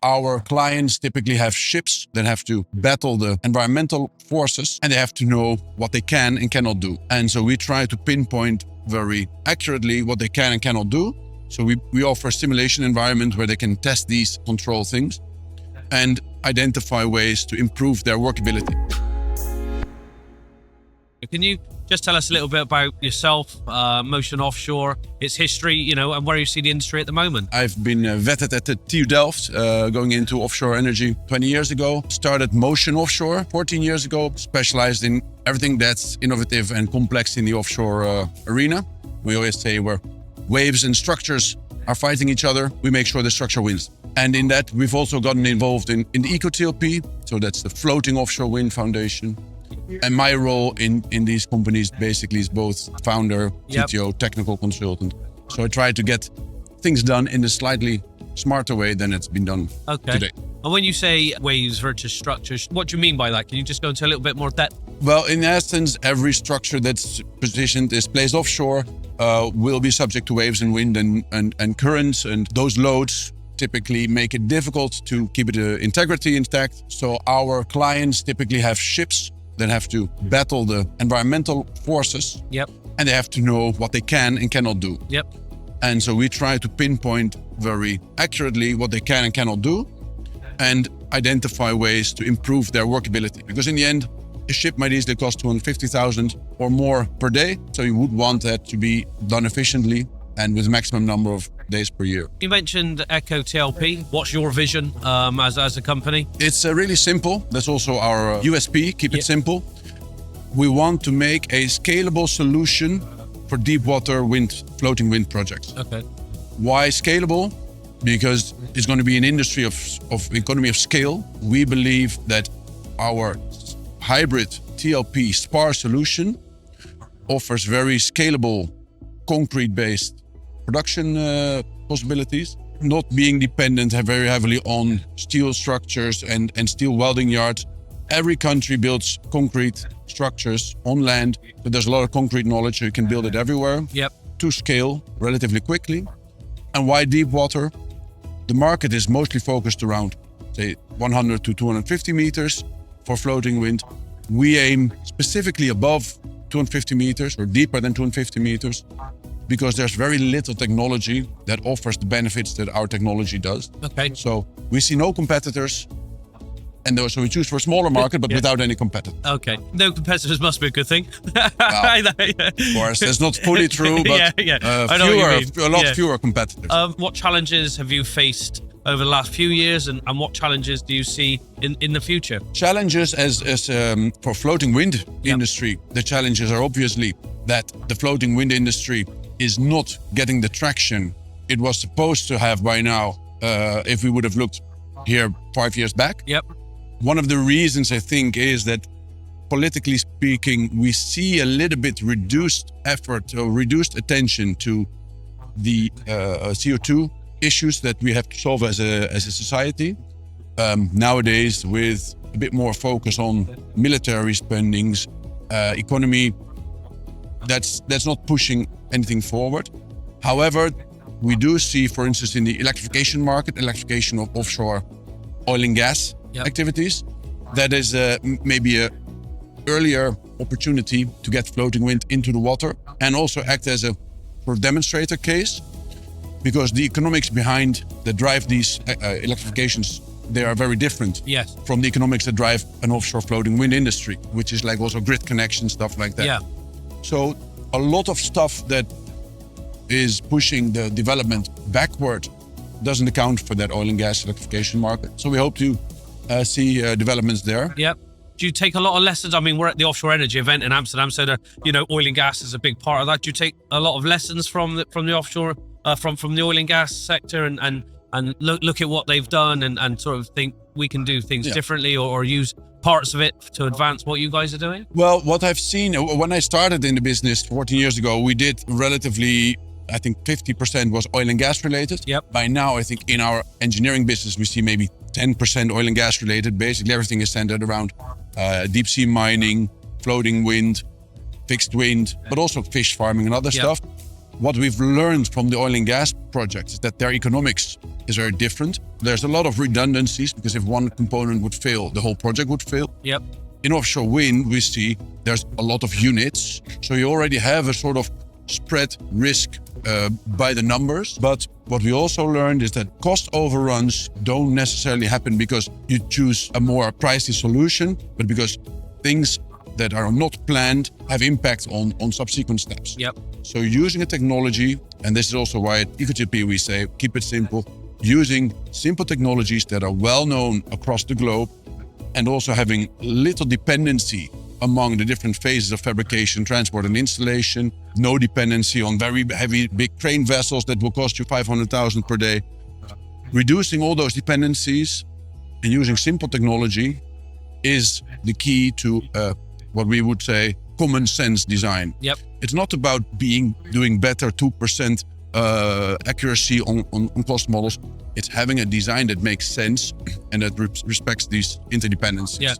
Our clients typically have ships that have to battle the environmental forces, and they have to know what they can and cannot do. And so we try to pinpoint very accurately what they can and cannot do. So we offer a simulation environment where they can test these control things and identify ways to improve their workability. Can you just tell us a little bit about yourself, Motion Offshore, its history, and where you see the industry at the moment? I've been vetted at the TU Delft, going into offshore energy 20 years ago. Started Motion Offshore 14 years ago, specialized in everything that's innovative and complex in the offshore arena. We always say where waves and structures are fighting each other, we make sure the structure wins. And in that, we've also gotten involved in the TLP, so that's the Floating Offshore Wind Foundation. And my role in these companies basically is both founder, CTO, technical consultant. So I try to get things done in a slightly smarter way than it's been done today. And when you say waves versus structures, what do you mean by that? Can you just go into a little bit more depth? Well, in essence, every structure that's positioned is placed offshore will be subject to waves and wind and currents, and those loads typically make it difficult to keep the integrity intact. So our clients typically have ships that have to battle the environmental forces, and they have to know what they can and cannot do. And so we try to pinpoint very accurately what they can and cannot do and identify ways to improve their workability. Because in the end, a ship might easily cost 250,000 or more per day. So you would want that to be done efficiently and with a maximum number of days per year. You mentioned Echo TLP. What's your vision as a company? It's really simple. That's also our USP, keep it simple. We want to make a scalable solution for deep water floating wind projects. Okay. Why scalable? Because it's going to be an industry of economy of scale. We believe that our hybrid TLP SPAR solution offers very scalable, concrete-based production possibilities, not being dependent very heavily on steel structures and steel welding yards. Every country builds concrete structures on land, so there's a lot of concrete knowledge, so you can build it everywhere to scale relatively quickly. And why deep water? The market is mostly focused around, say, 100 to 250 meters for floating wind. We aim specifically above 250 meters or deeper than 250 meters, because there's very little technology that offers the benefits that our technology does. Okay. So we see no competitors, and so we choose for a smaller market, but without any competitors. Okay. No competitors must be a good thing. Well, of course, that's not fully true, but a lot fewer competitors. What challenges have you faced over the last few years, and what challenges do you see in the future? Challenges as for floating wind industry, the challenges are obviously that the floating wind industry is not getting the traction it was supposed to have by now, if we would have looked here 5 years back. One of the reasons, I think, is that politically speaking, we see a little bit reduced effort or reduced attention to the CO2 issues that we have to solve as a society. Nowadays, with a bit more focus on military spendings, economy, that's not pushing anything forward. However, we do see, for instance, in the electrification market, electrification of offshore oil and gas activities, that is maybe a earlier opportunity to get floating wind into the water and also act as a demonstrator case, because the economics behind that drive these electrifications, they are very different from the economics that drive an offshore floating wind industry, which is like also grid connection, stuff like that. So a lot of stuff that is pushing the development backward doesn't account for that oil and gas electrification market. So we hope to see developments there. Do you take a lot of lessons? I mean, we're at the Offshore Energy event in Amsterdam, so oil and gas is a big part of that. Do you take a lot of lessons from the offshore, from the oil and gas sector, and look at what they've done and sort of think we can do things differently, or use parts of it to advance what you guys are doing? Well, what I've seen, when I started in the business 14 years ago, we did relatively, I think 50% was oil and gas related. By now, I think in our engineering business, we see maybe 10% oil and gas related. Basically, everything is centered around deep sea mining, floating wind, fixed wind, but also fish farming and other stuff. what we've learned from the oil and gas projects is that their economics is very different. There's a lot of redundancies because if one component would fail, the whole project would fail. Yep. In offshore wind, we see there's a lot of units. So you already have a sort of spread risk by the numbers. But what we also learned is that cost overruns don't necessarily happen because you choose a more pricey solution, but because things that are not planned have impact on subsequent steps. Yep. So using a technology, and this is also why at EcoTLP we say, keep it simple, using simple technologies that are well known across the globe, and also having little dependency among the different phases of fabrication, transport and installation, no dependency on very heavy, big crane vessels that will cost you 500,000 per day. Reducing all those dependencies and using simple technology is the key to what we would say common sense design. Yep. It's not about doing better 2% accuracy on cost models. It's having a design that makes sense and that respects these interdependencies. Yeah.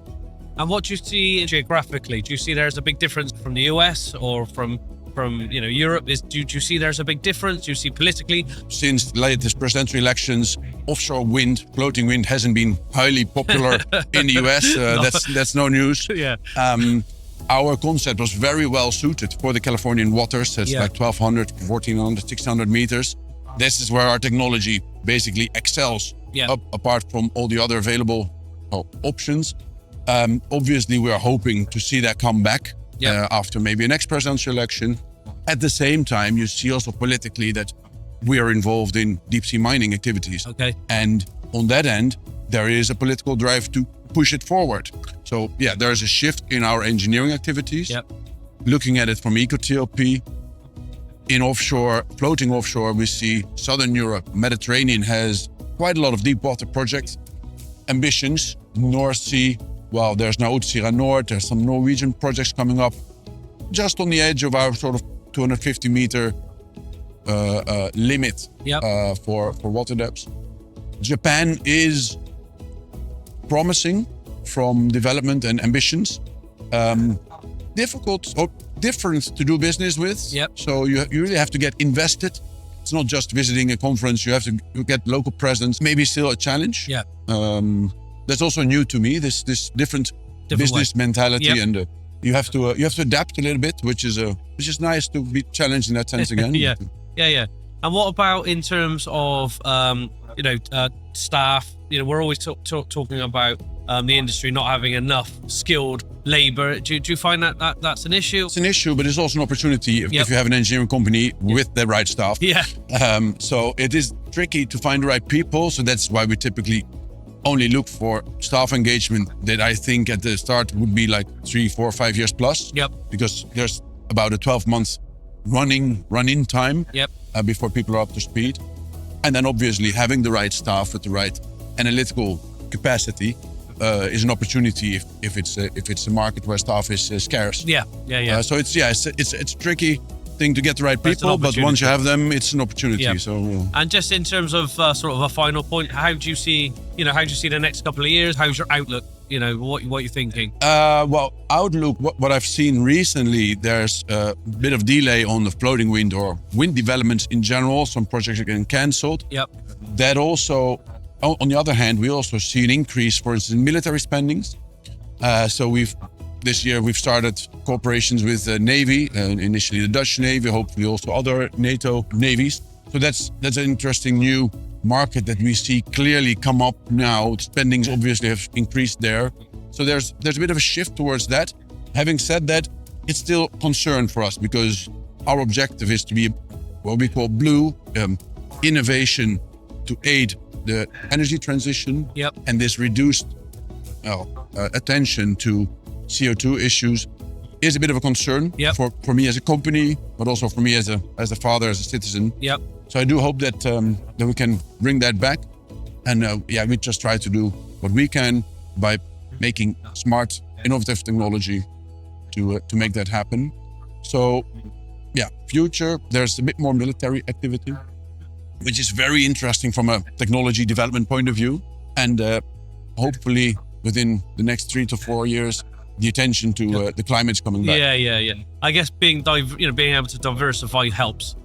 And what do you see geographically? Do you see there's a big difference from the US or from Europe? Do you see there's a big difference? Do you see politically? Since the latest presidential elections, offshore wind, floating wind hasn't been highly popular in the US. No. That's no news. Yeah. Our concept was very well suited for the Californian waters. It's like 1,200, 1,400, 1,600 meters. This is where our technology basically excels apart from all the other available options. Obviously, we are hoping to see that come back after maybe a next presidential election. At the same time, you see also politically that we are involved in deep sea mining activities. Okay. And on that end, there is a political drive to push it forward. So yeah, there is a shift in our engineering activities. Yep. Looking at it from EcoTLP, in offshore, floating offshore, we see Southern Europe, Mediterranean has quite a lot of deep water project ambitions. North Sea, well, there's now Utsira North, there's some Norwegian projects coming up just on the edge of our sort of 250 meter limit for water depths. Japan is promising from development and ambitions. Difficult or different to do business with. Yep. So you really have to get invested. It's not just visiting a conference. You have to get local presence. Maybe still a challenge. Yeah. That's also new to me. This different business mentality, and you have to adapt a little bit, which is nice to be challenged in that sense again. Yeah. And what about in terms of staff? We're always talking about the industry not having enough skilled labor. Do you find that's an issue? It's an issue, but it's also an opportunity if you have an engineering company with the right staff. Yeah. So it is tricky to find the right people. So that's why we typically only look for staff engagement that I think at the start would be like 3, 4, 5 years plus. Yep. Because there's about a 12-month run-in time before people are up to speed. And then obviously having the right staff with the right analytical capacity is an opportunity if it's a market where staff is scarce. So it's a tricky thing to get the right people, but once you have them, it's an opportunity. So and just in terms of sort of a final point, how do you see the next couple of years? How's your outlook? What are you thinking? Well, outlook, what I've seen recently, there's a bit of delay on the floating wind or wind developments in general. Some projects are getting cancelled. Yep. That also, on the other hand, we also see an increase, for instance, in military spendings. So this year we've started cooperations with the Navy, initially the Dutch Navy, hopefully also other NATO navies. So that's an interesting new market that we see clearly come up now. Spendings obviously have increased there. So there's a bit of a shift towards that. Having said that, it's still a concern for us because our objective is to be what we call blue innovation to aid the energy transition. Yep. And this reduced attention to CO2 issues is a bit of a concern for me as a company, but also for me as a father, as a citizen. Yep. So I do hope that we can bring that back, and we just try to do what we can by making smart, innovative technology to make that happen. So, future there's a bit more military activity, which is very interesting from a technology development point of view, and hopefully within the next 3 to 4 years, the attention to the climate's coming back. Yeah. I guess being able to diversify helps.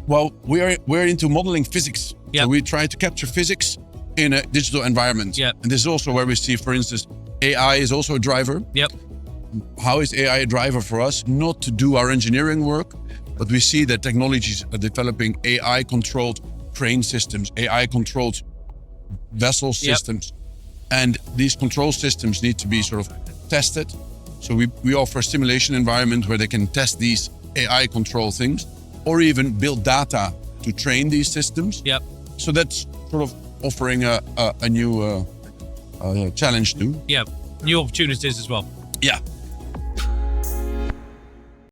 Well, we're into modeling physics. Yep. So we try to capture physics in a digital environment. Yep. And this is also where we see, for instance, AI is also a driver. Yep. How is AI a driver for us? Not to do our engineering work, but we see that technologies are developing AI-controlled crane systems, AI-controlled vessel systems. And these control systems need to be sort of tested. So we offer a simulation environment where they can test these AI control things, or even build data to train these systems. Yep. So that's sort of offering a new challenge too. Yeah. New opportunities as well. Yeah.